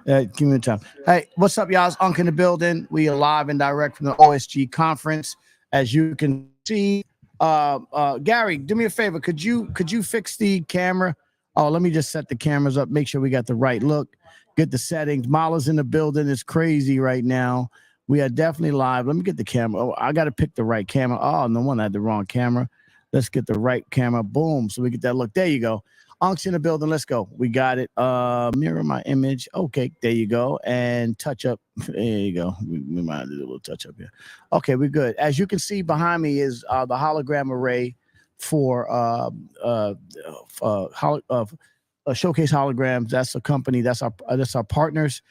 Give me time. Hey, what's up, y'all? It's Unc in the building. We are live and direct from the OSG conference. As you can see, Gary, do me a favor. Could you fix the camera? Oh, let me just set the cameras up. Make sure we got the right look. Get the settings. Mala's in the building. It's crazy right now. We are definitely live. Let me get the camera. Oh, I got to pick the right camera. Oh, no one had the wrong camera. Let's get the right camera. Boom. So we get that look. There you go. Unc's in the building. Let's go. We got it. Mirror my image. Okay, there you go. And touch up. There you go. We might do a little touch up here. Okay, we're good. As you can see behind me is the hologram array for Showcase Holograms. That's a company. That's our partners.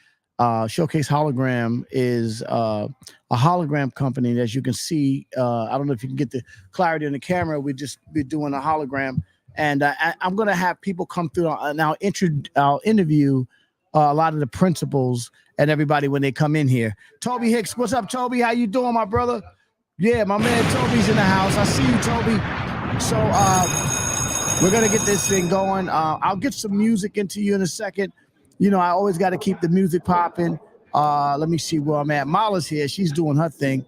Showcase Hologram is a hologram company. And as you can see, I don't know if you can get the clarity in the camera. We just be doing a hologram. And I'm going to have people come through and I'll interview a lot of the principals and everybody when they come in here. Toby Hicks, what's up, Toby? How you doing, my brother? Yeah, my man Toby's in the house. I see you, Toby. So we're going to get this thing going. I'll get some music into you in a second. You know, I always got to keep the music popping. Let me see where I'm at. Mala's here. She's doing her thing.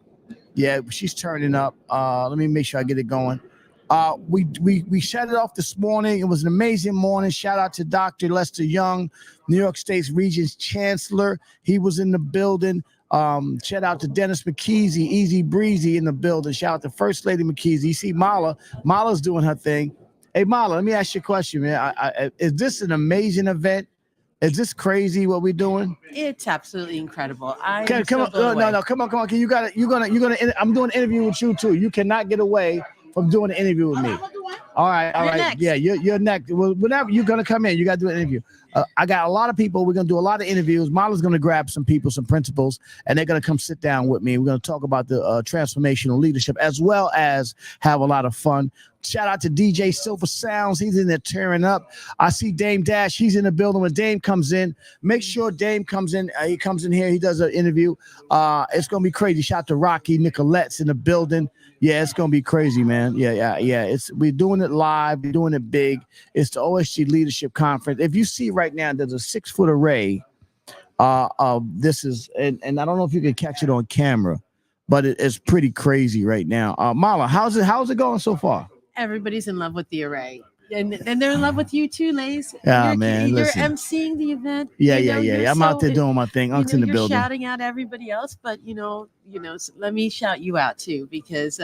Yeah, she's turning up. Let me make sure I get it going. We shut it off this morning. It was an amazing morning. Shout out to Dr. Lester Young, New York State's Regents Chancellor. He was in the building. Shout out to Dennis McKeezy, Easy Breezy in the building. Shout out to First Lady McKeezy. You see Mala. Mala's doing her thing. Hey, Mala, let me ask you a question, man. Is this an amazing event? Is this crazy what we're doing? It's absolutely incredible. Come on. No, come on. You're gonna. I'm doing an interview with you too. You cannot get away from doing an interview with me. All right. Next. Yeah, you're next. Well, whenever you're gonna come in, you gotta do an interview. I got a lot of people. We're gonna do a lot of interviews. Mala's gonna grab some people, some principals, and they're gonna come sit down with me. We're gonna talk about the transformational leadership as well as have a lot of fun. Shout out to DJ Silver Sounds. He's in there tearing up. I see Dame Dash. He's in the building. When Dame comes in, make sure Dame comes in. He comes in here. He does an interview. It's going to be crazy. Shout out to Rocky Nicolette's in the building. Yeah, it's going to be crazy, man. Yeah. We're doing it live. We're doing it big. It's the OSG Leadership Conference. If you see right now, there's a 6-foot array. This is, and I don't know if you can catch it on camera, but it's pretty crazy right now. Mala, how's it going so far? Everybody's in love with the array. And they're in love with you too, Lace. Yeah, man. You're emceeing the event. Yeah. I'm out there doing my thing. Unc's in the building. You're shouting out everybody else, but let me shout you out too, because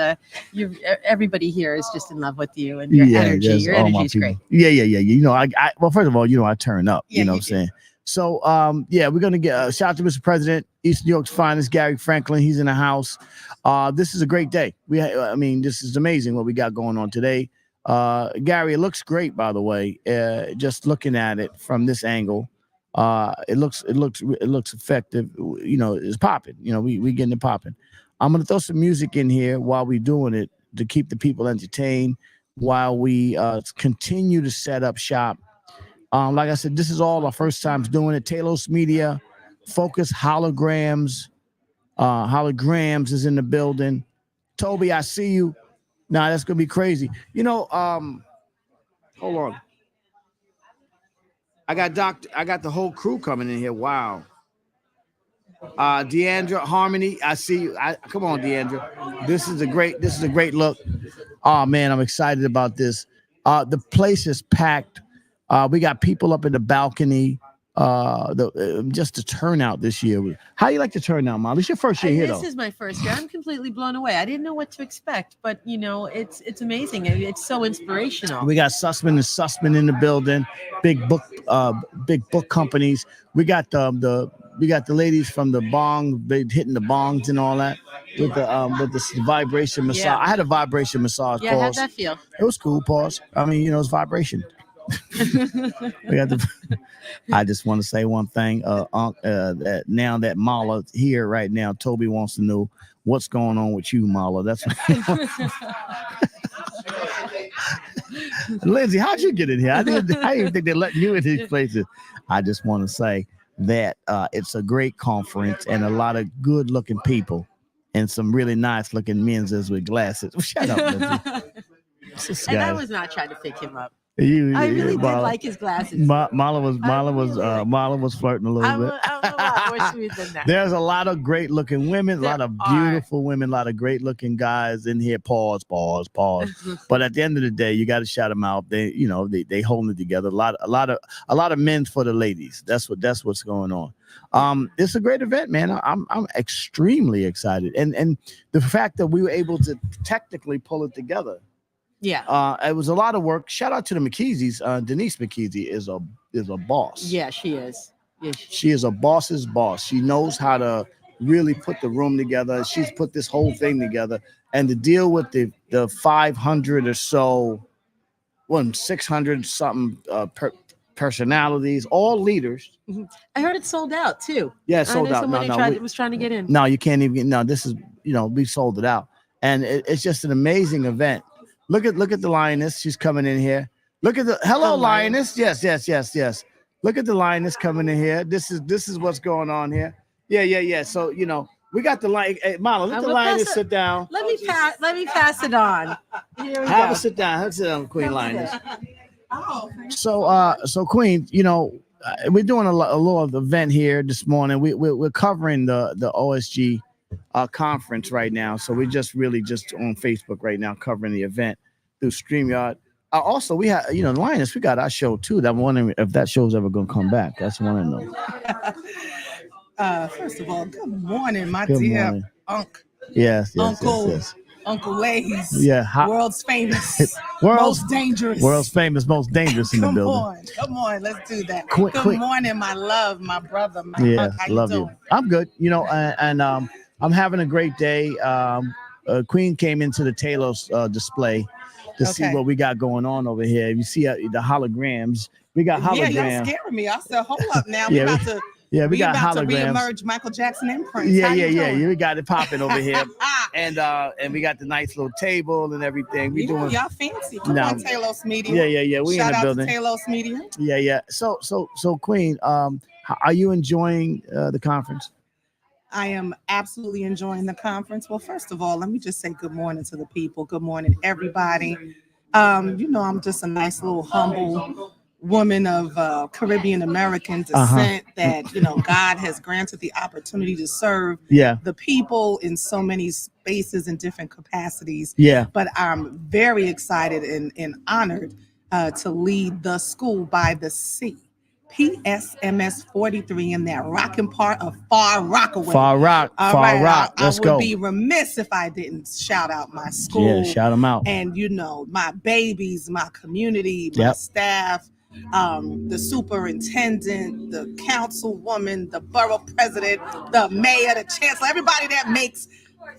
everybody here is just in love with you and your energy. Your energy is great. Yeah. You know, well, first of all, I turn up. You know what I'm saying? So, we're gonna get shout out to Mr. President, East New York's finest, Gary Franklin. He's in the house. This is a great day. This is amazing what we got going on today. Gary, it looks great, by the way. Just looking at it from this angle, it looks effective. It's popping. We getting it popping. I'm gonna throw some music in here while we're doing it to keep the people entertained while we continue to set up shop. Like I said, this is all our first times doing it. Talos Media, Focus Holograms. Holograms is in the building. Toby, I see you. Nah, that's gonna be crazy. Hold on. I got the whole crew coming in here. Wow. Deandra, Harmony, I see you. Come on, Deandra. This is a great look. Oh man, I'm excited about this. The place is packed. We got people up in the balcony. Just the turnout this year. How you like the turnout, Mom? It's your first year here, though. This is my first year. I'm completely blown away. I didn't know what to expect, but it's amazing. It's so inspirational. We got Sussman and Sussman in the building. Big book companies. We got the ladies from the bong, hitting the bongs and all that with the vibration massage. Yeah. I had a vibration massage. Yeah, how'd that feel? It was cool. Pause. I mean, it's vibration. I just want to say one thing. That now that Mala here right now, Toby wants to know what's going on with you, Mala. That's Lindsay. How'd you get in here? I didn't even think they let you in these places. I just want to say that it's a great conference and a lot of good-looking people and some really nice-looking men's with glasses. Shut up, Lindsay. And I was not trying to pick him up. I really did like his glasses. Marla was flirting a little bit. I'm a lot more sweet than that. There's a lot of great looking women, a lot of beautiful women, a lot of great looking guys in here. Pause. But at the end of the day, you got to shout them out. They holding it together. A lot of men for the ladies. That's what's going on. It's a great event, man. I'm extremely excited, and the fact that we were able to technically pull it together. Yeah. It was a lot of work. Shout out to the McKeeseys. Denise McKeesey is a boss. Yeah, she is. Yeah, she is a boss's boss. She knows how to really put the room together. She's put this whole thing together, and to deal with the 500 or so, 600 something personalities, all leaders. I heard it sold out too. Yeah, sold out. Was trying to get in. No, you can't even. No, this is we sold it out, and it's just an amazing event. Look at the lioness. She's coming in here. Look at the hello lioness. Yes. Look at the lioness coming in here. This is what's going on here. Yeah. So we got the lion. Hey, Mama, let the lioness sit down. Let me pass it on. Here we Have go. a sit down. Have a sit down, Queen Lioness. So Queen, we're doing a little event here this morning. We're covering the OSG conference right now. So we're just on Facebook right now covering the event through StreamYard. Also, we have, Lioness, we got our show too. I'm wondering if that show's ever going to come back. That's one I know. First of all, good morning, my dear Unc. Yes. Uncle Lays. Yeah. World's famous. Most dangerous. World's famous, most dangerous in the building. Come on, let's do that. Good morning, my love, my brother, my Unc. How love you doing? I'm good. And I'm having a great day. Queen came into the Taylor's display to see what we got going on over here. You see the holograms. We got holograms. Yeah, y'all scaring me. I said, hold up now. We got about holograms. to reemerge Michael Jackson and Prince. Yeah. We got it popping over here. And we got the nice little table and everything. Y'all fancy. Come on, Talos Media. Yeah. We Shout in the building. Shout out to Talos Media. Yeah. So Queen, are you enjoying the conference? I am absolutely enjoying the conference. Well, first of all, let me just say good morning to the people. Good morning, everybody. I'm just a nice little humble woman of Caribbean American descent that, God has granted the opportunity to serve the people in so many spaces and different capacities. Yeah. But I'm very excited and honored to lead the School by the Sea. PSMS 43 in that rocking part of Far Rockaway. Far Rock. Let's go. I would be remiss if I didn't shout out my school. Yeah, shout them out. And my babies, my community, my staff, the superintendent, the councilwoman, the borough president, the mayor, the chancellor, everybody that makes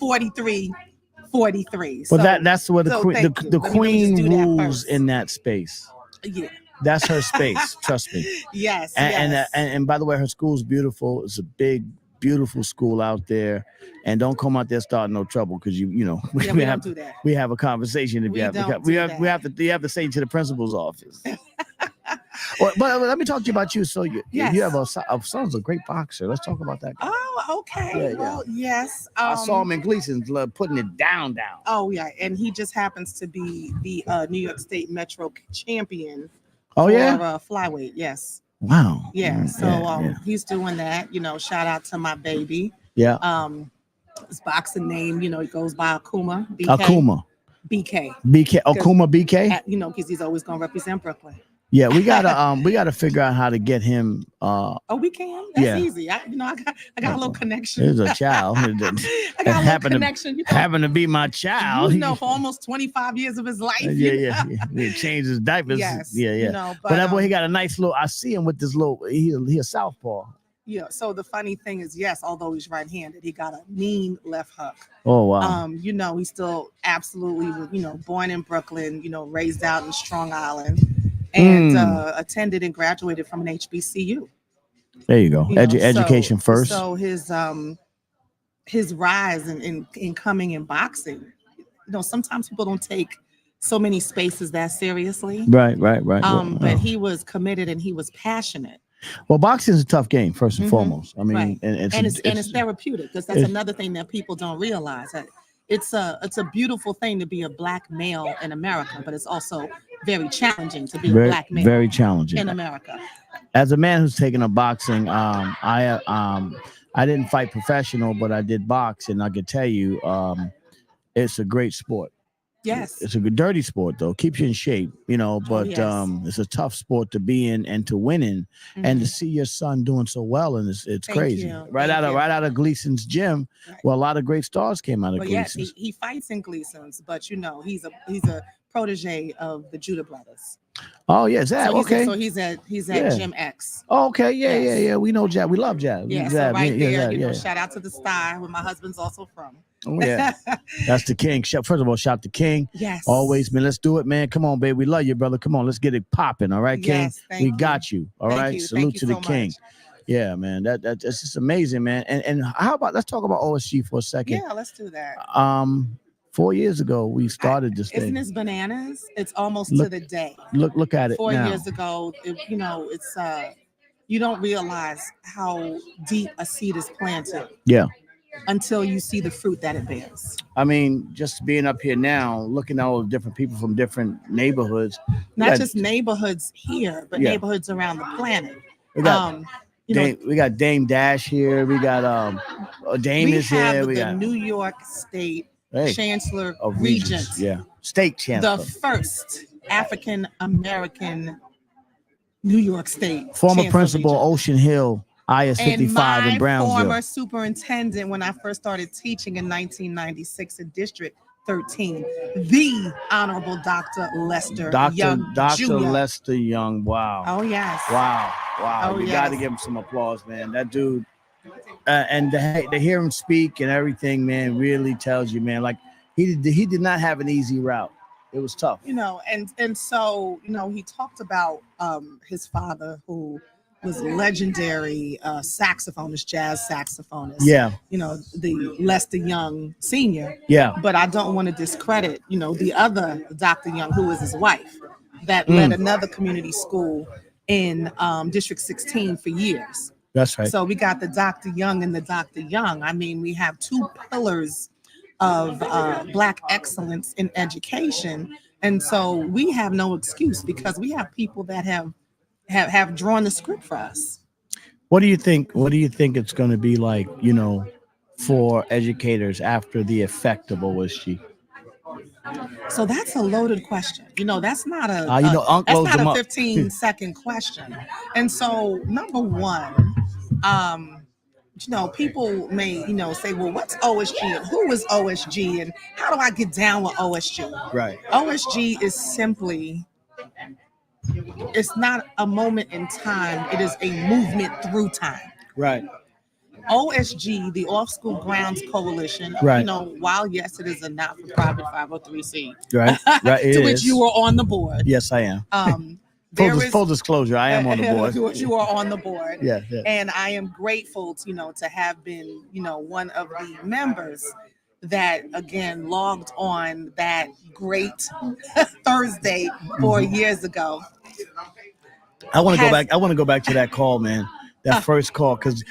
43. Well, that's where the queen rules in that space. Yeah. That's her space. Trust me. Yes. And by the way, her school's beautiful. It's a big, beautiful school out there. And don't come out there starting no trouble because we have a conversation. If we have to say to the principal's office. But let me talk to you about you. So you have a son's a great boxer. Let's talk about that. Oh, okay. Yeah. Well, yes. I saw him in Gleason's putting it down. Oh yeah, and he just happens to be the New York State Metro champion. Oh, yeah? Flyweight, yes. Wow. Yeah, so he's doing that. Shout out to my baby. Yeah. His boxing name, he goes by Akuma. Akuma. BK. Akuma BK? Because he's always going to represent Brooklyn. Yeah, we gotta figure out how to get him. We can. That's easy. I got a little connection. There's a child. I got a little connection. Happened to be my child. For almost 25 years of his life. Yeah. He changed his diapers. Yes. Yeah. But that boy, he got a nice little. I see him with this little. He a southpaw. Yeah. So the funny thing is, yes, although he's right-handed, he got a mean left hook. Oh wow. He's still absolutely, born in Brooklyn. Raised out in Strong Island. And attended and graduated from an HBCU. There you go. Education first. So his rise in coming in boxing, sometimes people don't take so many spaces that seriously. Right. But he was committed and he was passionate. Well, boxing is a tough game, first and foremost. I mean, right. and it's therapeutic because that's another thing that people don't realize. That it's a beautiful thing to be a Black male in America, but it's also very challenging to be a black man. Very challenging in America. As a man who's taken up boxing, I didn't fight professional, but I did box, and I can tell you, it's a great sport. Yes, it's a good dirty sport though. Keeps you in shape, but it's a tough sport to be in and to win in, and to see your son doing so well, and it's crazy. Right out of Gleason's gym. Right. Well, a lot of great stars came out of Gleason's. Yes, he fights in Gleason's, but he's a protege of the Judah brothers. Oh yeah, Jab. Okay. So he's at Gym X. Oh, okay, yeah. We know Jab. We love Jab. Yeah, Jab. So right there, shout out to the Sty, where my husband's also from. Oh yeah, that's the King. First of all, shout to King. Yes. Always, man. Let's do it, man. Come on, baby. We love you, brother. Come on, let's get it popping. All right, King. Yes, we got you. All right. Salute to the King. Much. Yeah, man. That's just amazing, man. And how about let's talk about OSG for a second. Yeah, let's do that. 4 years ago, we started this thing. Isn't this bananas? It's almost to the day. Look at it. 4 now. years ago, it's you don't realize how deep a seed is planted. Yeah. Until you see the fruit that it bears. I mean, just being up here now, looking at all the different people from different neighborhoods. Not just neighborhoods here, but neighborhoods around the planet. We got, we got Dame Dash here. We got Dame is here. We got New York State Chancellor of Regents. Yeah, State Chancellor. The first African American New York State. Former Principal, Ocean Hill. IS 55 in Brownsville. Former superintendent when I first started teaching in 1996 in District 13, the Honorable Dr. Lester Young. Dr. Lester Young. Wow. Oh yes. Wow. Oh, you got to give him some applause, man. That dude, and to hear him speak and everything, man, really tells you, man. Like he did not have an easy route. It was tough. And so he talked about his father who was legendary saxophonist, jazz saxophonist. Yeah. The Lester Young Sr. Yeah. But I don't want to discredit, the other Dr. Young, who was his wife, that led another community school in District 16 for years. That's right. So we got the Dr. Young and the Dr. Young. I mean, we have two pillars of Black excellence in education. And so we have no excuse because we have people that have drawn the script for us. What do you think it's going to be like, for educators after the effect of OSG? So that's a loaded question. That's not a 15-second question. And so number one, people may, say, well, what's OSG and who is OSG and how do I get down with OSG? Right. OSG is simply, it's not a moment in time. It is a movement through time. Right. OSG, the Off School Grounds Coalition, right. While yes, it is a not-for-profit 503c, right, to which you were on the board. Yes, I am. Full disclosure, I am on the board. You are on the board. Yeah. And I am grateful, to have been, one of the members that again logged on that great Thursday 4 years ago. I want to go back to that call, man. That first call, because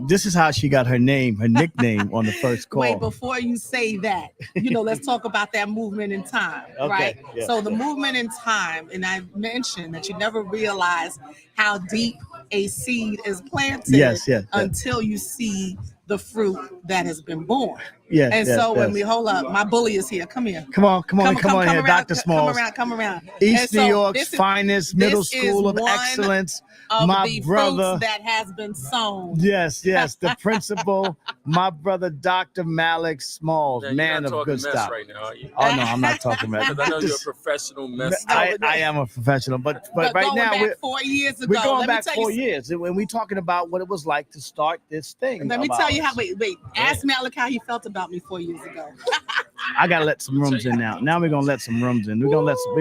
this is how she got her nickname on the first call. Wait, before you say that, let's talk about that movement in time, okay, right? Yeah. So the movement in time, and I mentioned that you never realize how deep a seed is planted until you see the fruit that has been born. Yeah. And so when we hold up, my bully is here. Come here. Come on here, around, Dr. Smalls. Come around. East New York's finest middle school of excellence. My the brother fruits that has been sown. Yes, the principal, my brother, Dr. Malik Smalls, man of good stuff. Right now, are you? Oh no, I'm not talking mess. Because I know you're a professional mess. I am a professional, but right now we're 4 years ago. We're going back 4 years, and we're talking about what it was like to start this thing. Let me tell you how. Wait. Ask Malik how he felt about me 4 years ago. I gotta let some rooms in now. Now we're gonna let some rooms in. We're gonna let some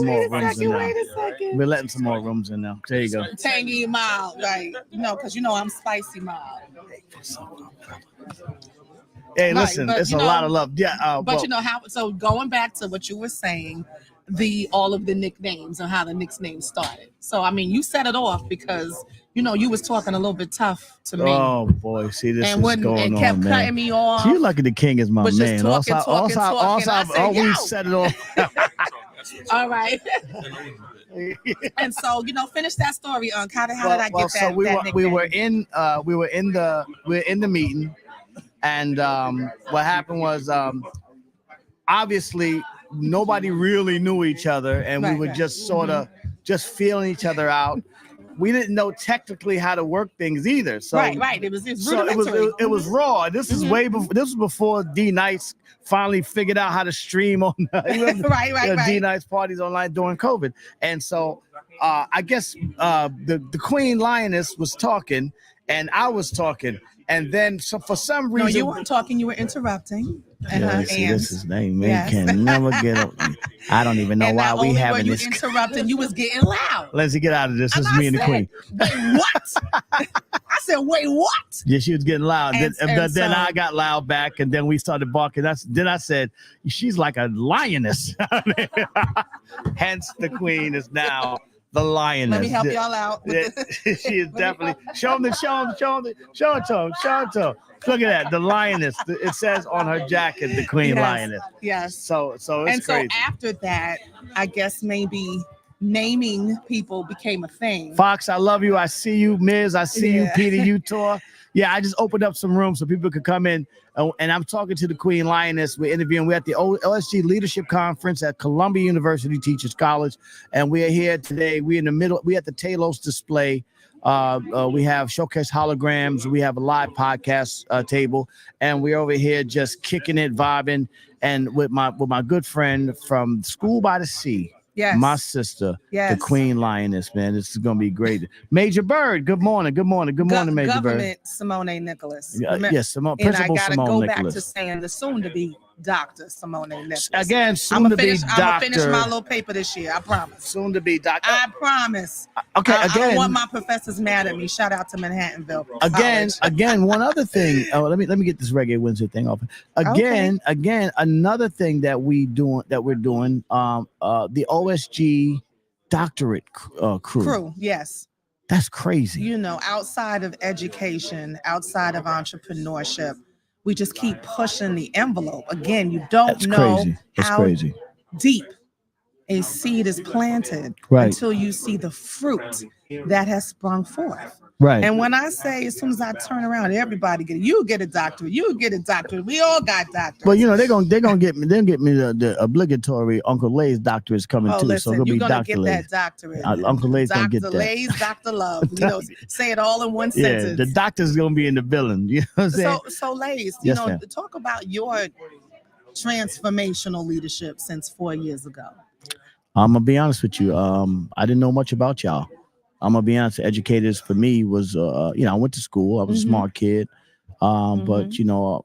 more rooms in now. Wait a second. We're letting some more rooms in now. There you go. Tangy mild, right? Because I'm spicy mild. Hey, listen, it's a lot of love. Yeah, how? So going back to what you were saying, all of the nicknames and how the nicknames started. So I mean, you set it off because you was talking a little bit tough to me. Oh boy, see this is going on, and kept cutting me off. You lucky the King is my man. Also, we set it off. All right. And so, finish that story, Unc. How did I get that? So we were in the meeting, and what happened was obviously nobody really knew each other, and we were just sort of just feeling each other out. We didn't know technically how to work things either. So right. It was raw. This is way before. This was before D Nights finally figured out how to stream on D Nights parties online during COVID. And so I guess the Queen Lioness was talking, and I was talking, and then for some reason, no, you weren't talking. You were interrupting. This is his name. Man, can never get up. I don't even know why we having this. Interrupting, you was getting loud. Let's get out of this. This is me and the Queen. Wait, what? I said, wait, what? Yeah, she was getting loud. Then I got loud back, and then we started barking. Then I said, she's like a lioness. Hence, the Queen is now the lioness. Let me help y'all out. She is definitely. Show it to him. Look at that, the lioness. It says on her jacket, the Queen Lioness. Yes. So it's crazy. So after that, I guess maybe naming people became a thing. Fox, I love you. I see you. Miz, I see you. Peter Utor. Yeah, I just opened up some rooms so people could come in. And I'm talking to the Queen Lioness. We're interviewing. We're at the OSG Leadership Conference at Columbia University Teachers College. And we are here today. We're in the middle. We're at the Talos display. We have showcase holograms. We have a live podcast table. And we're over here just kicking it, vibing. And with my good friend from School by the Sea. Yes. My sister, the Queen Lioness, man. This is going to be great. Major Bird, good morning. Good morning, Major Government Bird. Simone Nicholas. Yes, Principal Simone Nicholas. And I got to go back to saying the soon-to-be Dr. Simone Nicholas. Again, soon-to-be doctor. I'm going to finish my little paper this year, I promise. Soon-to-be doctor. I promise. Okay, I again. don't want my professors mad at me. Shout out to Manhattanville. Again, one other thing. Let me get this Reggae Wednesday thing off. Again, another thing that we're doing, the OSG doctorate crew. Yes. That's crazy. Outside of education, outside of entrepreneurship, we just keep pushing the envelope. Again, you don't know how deep a seed is planted until you see the fruit that has sprung forth. Right. And when I say, as soon as I turn around, everybody you get a doctorate, you get a doctorate. We all got doctorates. Well, they're gonna get me. They'll get me the obligatory Uncle Lay's doctorate is coming too. Listen, so it'll you're be gonna Dr. get Lay's. that doctorate. Uncle Lay's gonna get that. Dr. Lay's, Dr. Love. Say it all in one sentence. The doctor's gonna be in the building. You know what I'm saying? So Lay's, talk about your transformational leadership since 4 years ago. I'm gonna be honest with you. I didn't know much about y'all. I'm gonna be honest. Educators for me was, I went to school. I was a smart kid, but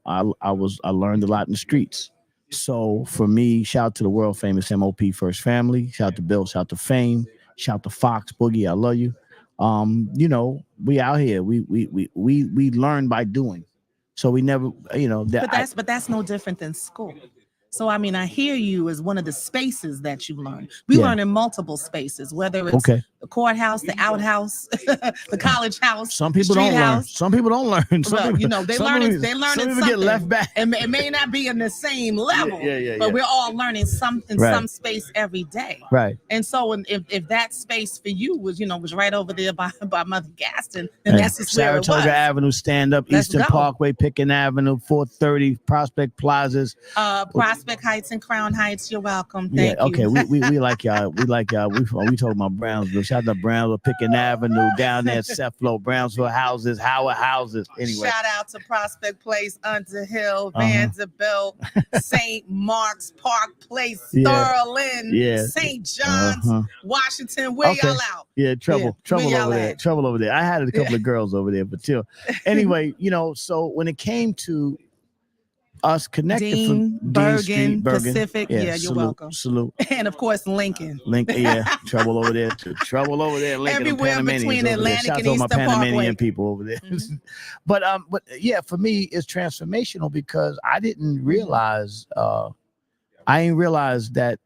I learned a lot in the streets. So for me, shout out to the world famous MOP First Family. Shout out to Bill. Shout out to Fame. Shout out to Fox Boogie. I love you. We out here. We learn by doing. So we never, But that's no different than school. So, I hear you as one of the spaces that you learn. We learn in multiple spaces, whether it's the courthouse, the outhouse, the college house. Some people don't learn. Some people don't learn. They learn it something. Get left back. And it may not be in the same level, but we're all learning something, some space every day. Right. And so if that space for you was right over there by Mother Gaston, then that's just where it was. Saratoga Avenue, stand up, Eastern Parkway, Pickens Avenue, 430, Prospect Plazas. Prospect Heights and Crown Heights. You're welcome. Thank you. Okay. We like y'all. We like y'all. We talking about Brownsville. Shout out to Brownsville, Pickens Avenue, down there, Ceflo, Brownsville houses, Howard houses. Anyway. Shout out to Prospect Place, Underhill, Vanderbilt, St. Mark's, Park Place, Sterling, St. John's, Washington. Where y'all out? Yeah, trouble over there. Trouble over there. I had a couple of girls over there, but still. Anyway, so when it came to us connected from Bergen, Pacific. Yeah, you're welcome. Salute. And of course, Lincoln. Trouble over there. Trouble over there. Lincoln. Everywhere between Atlantic and Eastern Parkway. Panamanian people over there. Mm-hmm. But for me, it's transformational because I didn't realize that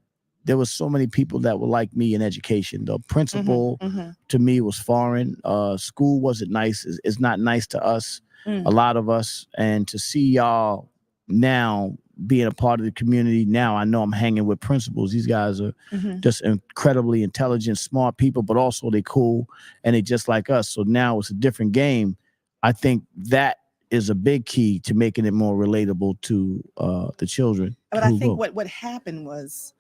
there was so many people that were like me in education. The principal to me was foreign. School wasn't nice. It's not nice to us, a lot of us. And to see y'all now being a part of the community. Now I know I'm hanging with principals. These guys are just incredibly intelligent, smart people, but also they cool and they just like us. So now it's a different game. I think that is a big key to making it more relatable to the children. But I think what happened was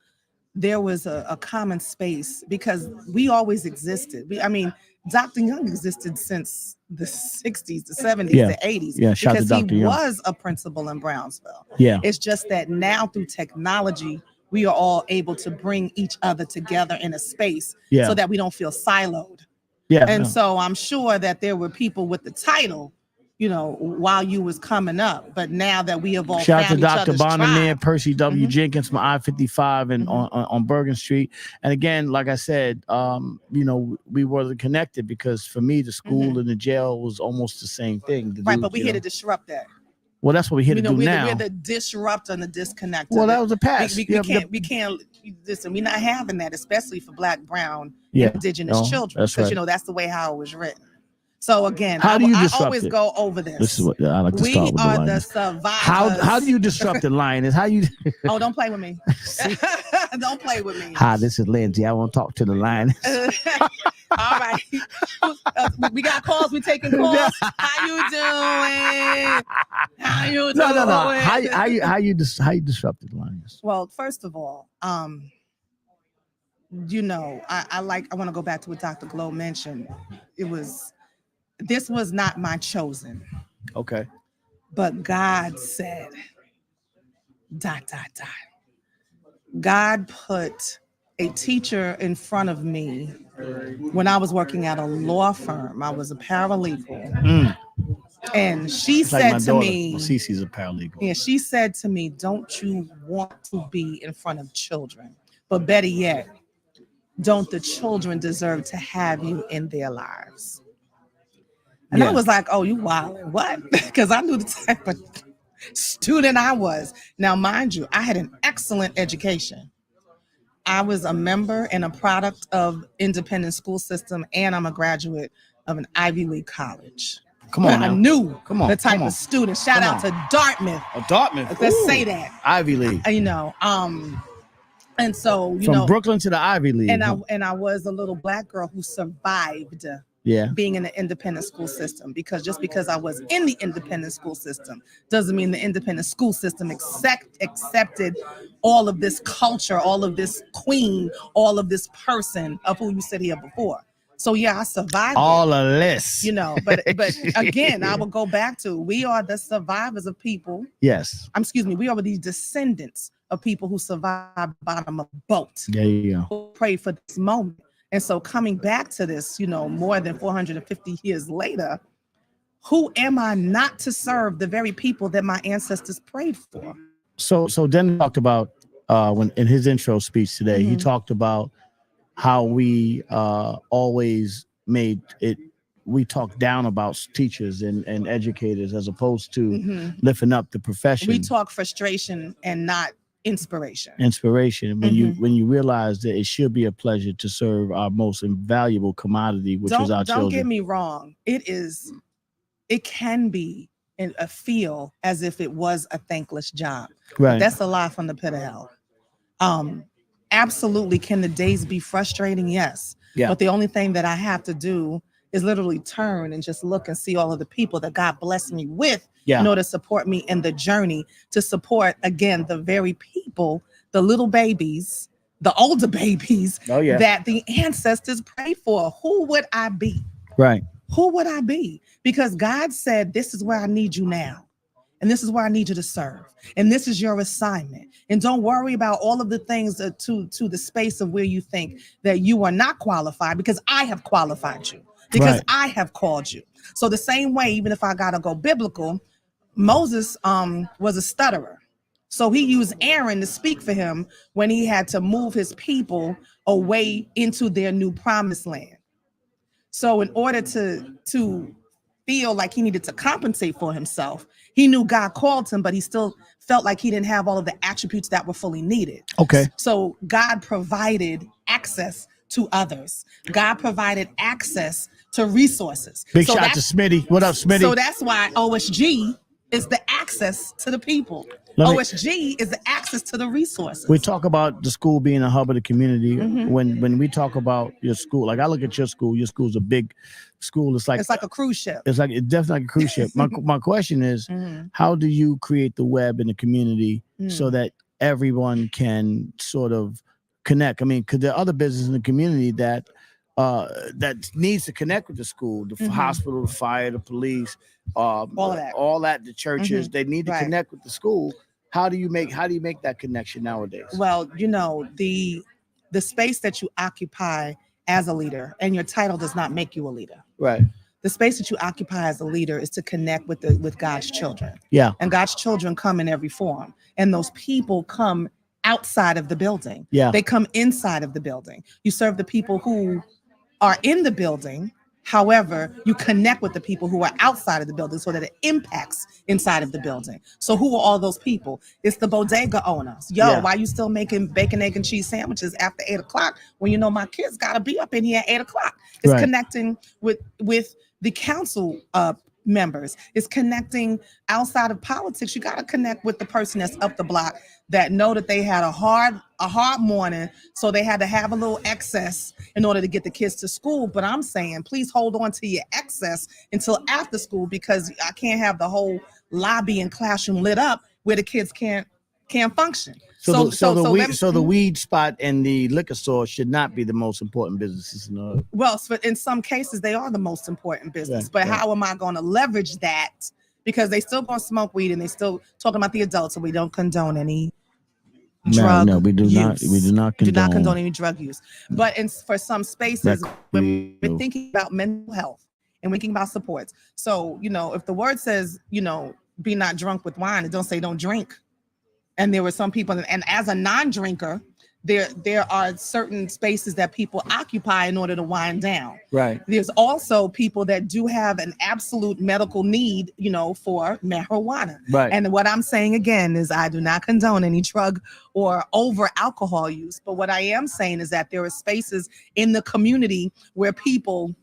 there was a common space because we always existed. I mean, Dr. Young existed since the 60s, the 70s, the 80s. Yeah, shout because to Dr. he Young. was a principal in Brownsville. Yeah. It's just that now through technology, we are all able to bring each other together in a space so that we don't feel siloed. Yeah. And so I'm sure that there were people with the title, you know, while you was coming up, but now that we have all shout out found to each Dr. other's Bonnerman, tribe. Percy W. Jenkins from I-55 and on Bergen Street. And again, like I said, you know, we were connected because for me, the school and the jail was almost the same thing. Right, but we're here to disrupt that. Well, that's what we're here to do now. We're the disrupt and the disconnect. Well, that was the past. We can't listen. We're not having that, especially for Black, Brown, Indigenous children. Because you know that's the way how it was written. So again, how do you I disrupt always it? go over this. This is what I like to start with. We are the survivors. How do you disrupt it, Lioness? How you? Oh, don't play with me. Don't play with me. Hi, this is Lindsay. I want to talk to the Lioness. All right. We got calls. We taking calls. How you doing? How you doing? No. How you disrupted the Lioness? Well, first of all, you know, I want to go back to what Dr. Glow mentioned. This was not my chosen. Okay. But God said, ... God put a teacher in front of me when I was working at a law firm. I was a paralegal. And she said to me, Cece's a paralegal. Yeah, she said to me, don't you want to be in front of children? But better yet, don't the children deserve to have you in their lives? And I was like, oh, you wildin', what? Because I knew the type of student I was. Now, mind you, I had an excellent education. I was a member and a product of independent school system, and I'm a graduate of an Ivy League college. Come on, I knew the type of student. Shout out to Dartmouth. Oh, Dartmouth. Let's say that. Ivy League. You know, and so from Brooklyn to the Ivy League. And I was a little Black girl who survived being in the independent school system, because just because I was in the independent school system doesn't mean the independent school system accepted all of this culture, all of this queen, all of this person of who you said here before. So yeah, I survived all of this, you know, but again, I will go back to, we are the survivors of people. Yes. We are the descendants of people who survived bottom of a boat. There you go. Who prayed for this moment. And so coming back to this, you know, more than 450 years later, who am I not to serve the very people that my ancestors prayed for? So Den talked about when in his intro speech today, he talked about how we always made it. We talk down about teachers and educators as opposed to lifting up the profession. We talk frustration and not inspiration. When you realize that it should be a pleasure to serve our most invaluable commodity, which is our children. Don't get me wrong. It can be a feel as if it was a thankless job. Right. That's a lie from the pit of hell. Absolutely. Can the days be frustrating? Yes. Yeah. But the only thing that I have to do is literally turn and just look and see all of the people that God blessed me with in order to support me in the journey, to support, again, the very people, the little babies, the older babies that the ancestors prayed for. Who would I be? Right. Who would I be? Because God said, this is where I need you now. And this is where I need you to serve. And this is your assignment. And don't worry about all of the things to the space of where you think that you are not qualified, because I have qualified you, because I have called you. So the same way, even if I got to go biblical, Moses was a stutterer. So he used Aaron to speak for him when he had to move his people away into their new promised land. So in order to feel like he needed to compensate for himself, he knew God called him, but he still felt like he didn't have all of the attributes that were fully needed. Okay. So God provided access to others. God provided access to resources. Big shout to Smitty. What up, Smitty? So that's why OSG is the access to the people. OSG is the access to the resources. We talk about the school being a hub of the community. When we talk about your school, like I look at your school's a big school. It's like a cruise ship. It's definitely like a cruise ship. My question is, how do you create the web in the community so that everyone can sort of connect? I mean, because there are other businesses in the community that needs to connect with the school, the hospital, the fire, the police, all that, the churches. They need to connect with the school. How do you make that connection nowadays? Well, the space that you occupy as a leader, and your title does not make you a leader. Right. The space that you occupy as a leader is to connect with God's children. Yeah. And God's children come in every form, and those people come outside of the building. Yeah. They come inside of the building. You serve the people who are in the building. However, you connect with the people who are outside of the building so that it impacts inside of the building. So who are all those people? It's the bodega owners. Why you still making bacon, egg, and cheese sandwiches after 8 o'clock when my kids got to be up in here at 8 o'clock? It's connecting with the council members. It's connecting outside of politics. You got to connect with the person that's up the block that know that they had a hard morning, so they had to have a little excess in order to get the kids to school. But I'm saying, please hold on to your excess until after school, because I can't have the whole lobby and classroom lit up where the kids can't function. So the weed spot and the liquor store should not be the most important businesses in the. Well, in some cases they are the most important business, but how am I going to leverage that? Because they still going to smoke weed, and they still talking about the adults, and we don't condone any drug no, we do use. not. We do not condone any drug use. But for some spaces, when we're thinking about mental health and we're thinking about supports. So, if the word says, be not drunk with wine, it don't say don't drink. And there were some people, and as a non-drinker, there are certain spaces that people occupy in order to wind down. Right. There's also people that do have an absolute medical need, for marijuana. Right. And what I'm saying again is I do not condone any drug or over alcohol use. But what I am saying is that there are spaces in the community where people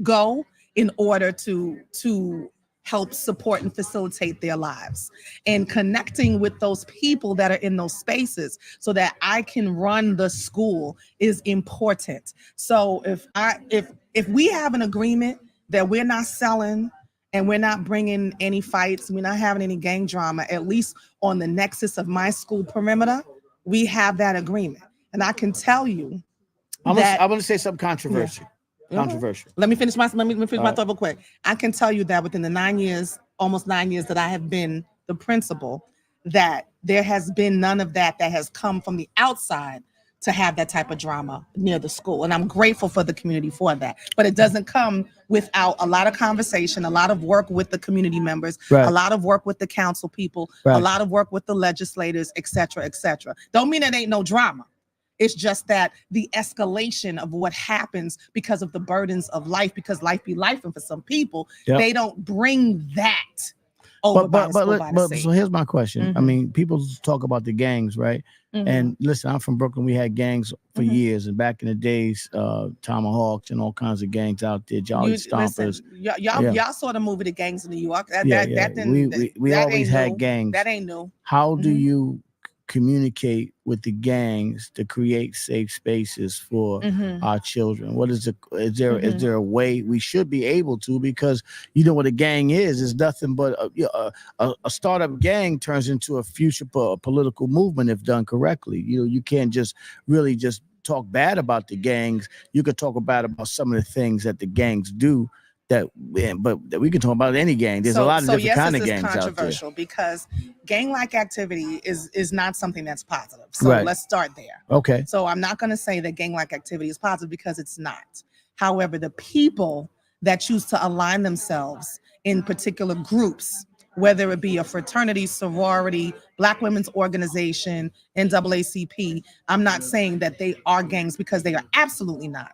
go in order to help support and facilitate their lives, and connecting with those people that are in those spaces so that I can run the school is important. So if we have an agreement that we're not selling and we're not bringing any fights, we're not having any gang drama, at least on the nexus of my school perimeter, we have that agreement. And I can tell you I want to say something controversial. Controversial. Let me finish my thought real quick. I can tell you that within the almost 9 years that I have been the principal, that there has been none of that has come from the outside to have that type of drama near the school. And I'm grateful for the community for that. But it doesn't come without a lot of conversation, a lot of work with the community members, a lot of work with the council people, a lot of work with the legislators, et cetera, et cetera. Don't mean it ain't no drama. It's just that the escalation of what happens because of the burdens of life, because life be life, and for some people, they don't bring that over by the so here's my question. I mean, people talk about the gangs, right? And listen, I'm from Brooklyn. We had gangs for years, and back in the days, Tomahawks and all kinds of gangs out there, Jolly Stompers. Y'all saw the movie The Gangs in New York. We always had gangs. That ain't new. How do you communicate with the gangs to create safe spaces for our children? What is is there a way we should be able to? Because what a gang is nothing but a startup gang turns into a future political movement if done correctly. You can't just really just talk bad about the gangs. You could talk about some of the things that the gangs do. But we can talk about any gang. There's a lot of different kind of gangs out there. Controversial because gang-like activity is not something that's positive. So let's start there. Okay. So I'm not going to say that gang-like activity is positive because it's not. However, the people that choose to align themselves in particular groups, whether it be a fraternity, sorority, Black women's organization, NAACP, I'm not saying that they are gangs, because they are absolutely not.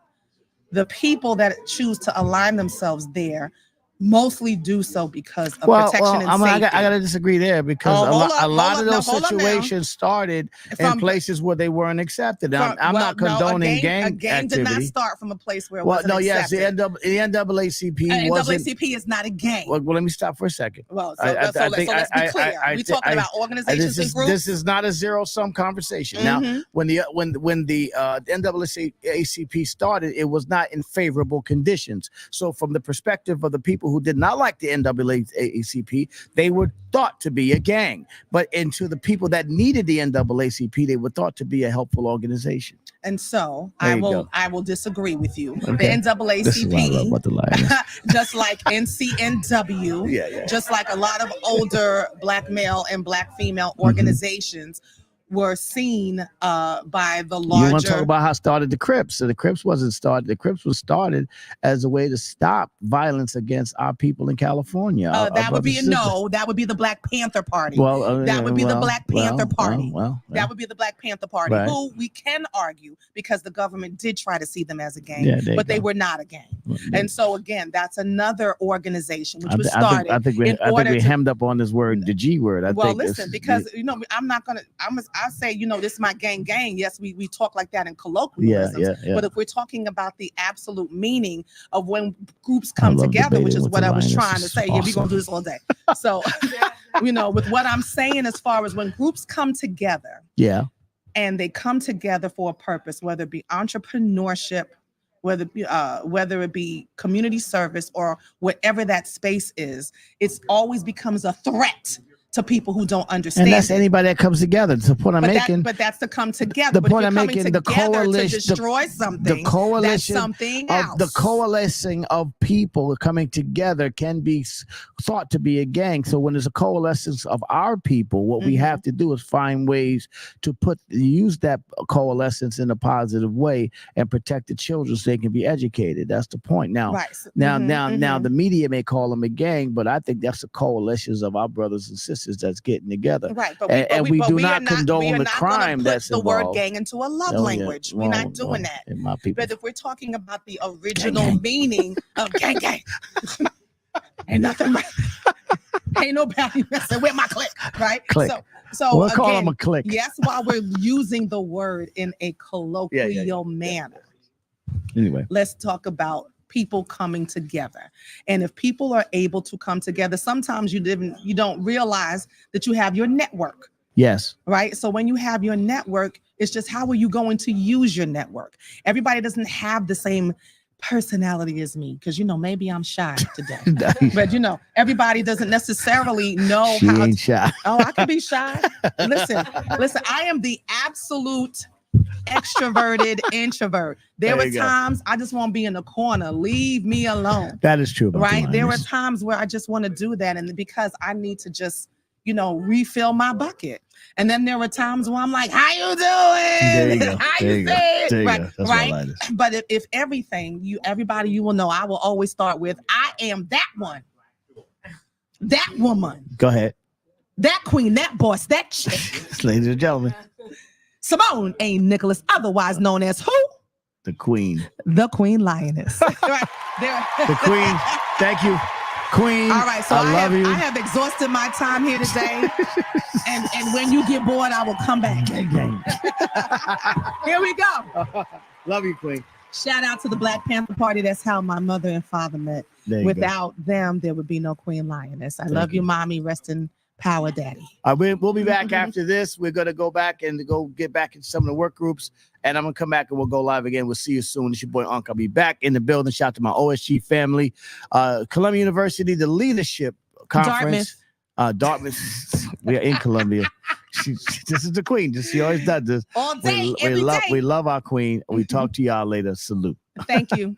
The people that choose to align themselves there mostly do so because of protection and safety. I gotta disagree there because a lot of those situations started in places where they weren't accepted. I'm not condoning gang activity. A gang did not start from a place where it wasn't accepted. The NAACP wasn't. NAACP is not a gang. Well, let me stop for a second. Well, let's be clear. We're talking about organizations and groups. This is not a zero-sum conversation. Now, when the NAACP started, it was not in favorable conditions. So from the perspective of the people who did not like the NAACP, they were thought to be a gang. But into the people that needed the NAACP, they were thought to be a helpful organization. And so I will disagree with you. Okay. The NAACP, just like NCNW, just like a lot of older Black male and Black female organizations, were seen by the larger. You want to talk about how started the Crips? So the Crips wasn't started. The Crips was started as a way to stop violence against our people in California. That would be That would be the Black Panther Party. That would be the Black Panther Party. That would be the Black Panther Party. Right. Who we can argue because the government did try to see them as a gang, but they were not a gang. And so again, that's another organization which was started. I think we hemmed up on this word, the G word. Listen, because I'm not gonna. I say, this is my gang. Yes, we talk like that in colloquialisms. But if we're talking about the absolute meaning of when groups come together, which is what I was trying to say. Awesome. Yeah, we're gonna do this all day. So, with what I'm saying as far as when groups come together, and they come together for a purpose, whether it be entrepreneurship, whether it be community service or whatever that space is, it's always becomes a threat to people who don't understand. And that's anybody that comes together. The point I'm making. But that's to come together. The point I'm making, the coalition to destroy something. The coalition, that's something else. The coalescing of people coming together can be thought to be a gang. So when there's a coalescence of our people, what we have to do is find ways to use that coalescence in a positive way and protect the children so they can be educated. That's the point. Now, now the media may call them a gang, but I think that's the coalitions of our brothers and sisters that's getting together, right? We do not condone the crime that's the involved. Word gang into a love language. We're not doing that. But if we're talking about the original meaning of gang, ain't nothing right. Ain't nobody messing with my clique, right? Click. So we'll call them a clique. Yes, while we're using the word in a colloquial manner. Anyway, let's talk about people coming together. And if people are able to come together, sometimes you don't realize that you have your network. Yes. Right. So when you have your network, it's just how are you going to use your network? Everybody doesn't have the same personality as me because maybe I'm shy today. But everybody doesn't necessarily know she ain't shy. Oh, I can be shy. Listen, I am the absolute extroverted introvert. There were times I just want to be in the corner. Leave me alone. That is true. Right. There were times where I just want to do that. And because I need to just, refill my bucket. And then there were times where I'm like, how you doing? How you doing? Right. But if everybody you will know, I will always start with, I am that one. That woman. Go ahead. That queen, that boss, that chick. Ladies and gentlemen. Simone A. Nicholas, otherwise known as who? The Queen. The Queen Lioness. Right there. The Queen. Thank you, Queen. All right, so I have exhausted my time here today. and when you get bored, I will come back. Here we go. Love you, Queen. Shout out to the Black Panther Party. That's how my mother and father met. Without them, there would be no Queen Lioness. I love you, Mommy. Rest in power, Daddy. We'll be back after this. We're going to go back and get back into some of the work groups. And I'm going to come back and we'll go live again. We'll see you soon. It's your boy, Unc. I'll be back in the building. Shout out to my OSG family. Columbia University, the leadership conference. Dartmouth. We are in Columbia. This is the Queen. She always does this. All day, every day. We love our Queen. We talk to y'all later. Salute. Thank you.